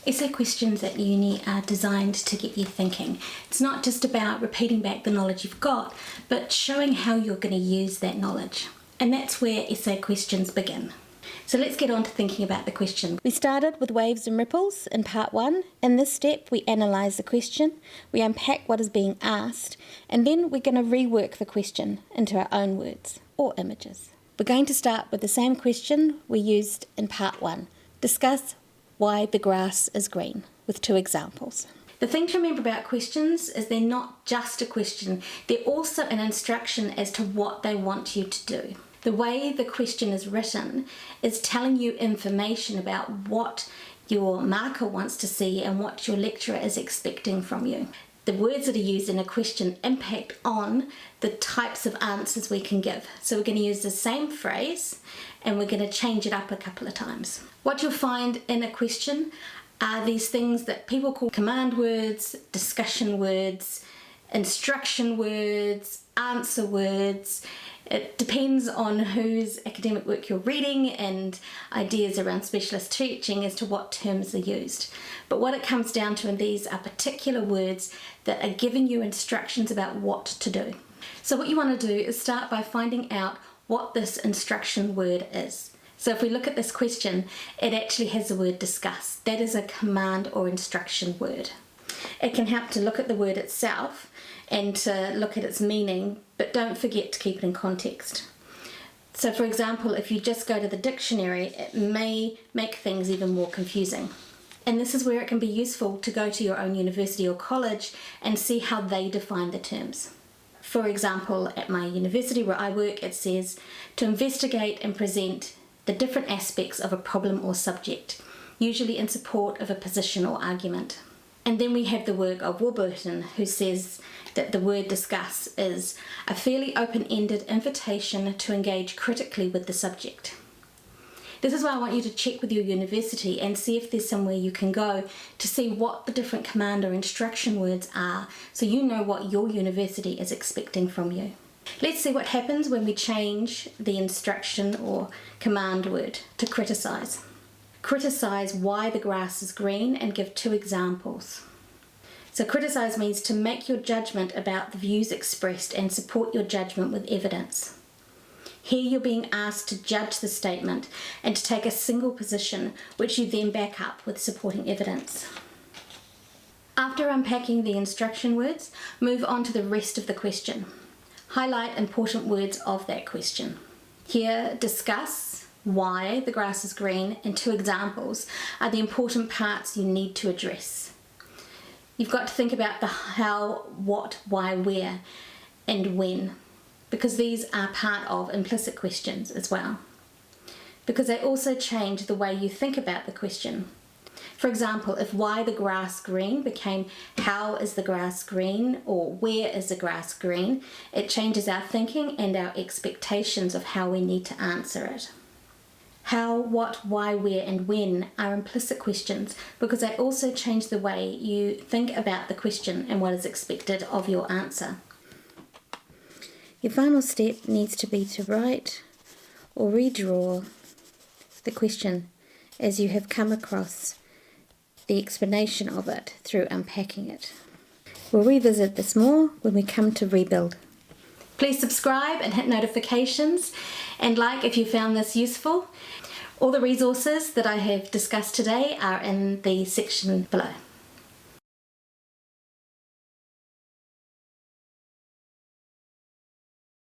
Essay questions at uni are designed to get you thinking. It's not just about repeating back the knowledge you've got, but showing how you're going to use that knowledge. And that's where essay questions begin. So let's get on to thinking about the question. We started with waves and ripples in part 1. In this step, we analyse the question, we unpack what is being asked, and then we're going to rework the question into our own words or images. We're going to start with the same question we used in part 1. Discuss why the grass is green, with 2 examples. The thing to remember about questions is they're not just a question, they're also an instruction as to what they want you to do. The way the question is written is telling you information about what your marker wants to see and what your lecturer is expecting from you. The words that are used in a question impact on the types of answers we can give. So we're going to use the same phrase and we're going to change it up a couple of times. What you'll find in a question are these things that people call command words, discussion words, instruction words, answer words. It depends on whose academic work you're reading and ideas around specialist teaching as to what terms are used. But what it comes down to in these are particular words that are giving you instructions about what to do. So what you want to do is start by finding out what this instruction word is. So if we look at this question, it actually has the word discuss. That is a command or instruction word. It can help to look at the word itself and to look at its meaning, but don't forget to keep it in context. So for example, if you just go to the dictionary, it may make things even more confusing. And this is where it can be useful to go to your own university or college and see how they define the terms. For example, at my university where I work, it says to investigate and present the different aspects of a problem or subject, usually in support of a position or argument. And then we have the work of Warburton, who says that the word discuss is a fairly open-ended invitation to engage critically with the subject. This is why I want you to check with your university and see if there's somewhere you can go to see what the different command or instruction words are, so you know what your university is expecting from you. Let's see what happens when we change the instruction or command word to criticise. Criticise why the grass is green and give 2 examples. So criticise means to make your judgment about the views expressed and support your judgment with evidence. Here you're being asked to judge the statement and to take a single position, which you then back up with supporting evidence. After unpacking the instruction words, move on to the rest of the question. Highlight important words of that question. Here, discuss why the grass is green and 2 examples are the important parts you need to address. You've got to think about the how, what, why, where, and when, because these are part of implicit questions as well, because they also change the way you think about the question. For example, if why the grass green became how is the grass green or where is the grass green, it changes our thinking and our expectations of how we need to answer it. How, what, why, where, and when are implicit questions because they also change the way you think about the question and what is expected of your answer. Your final step needs to be to write or redraw the question as you have come across the explanation of it through unpacking it. We'll revisit this more when we come to rebuild. Please subscribe and hit notifications and like if you found this useful. All the resources that I have discussed today are in the section below.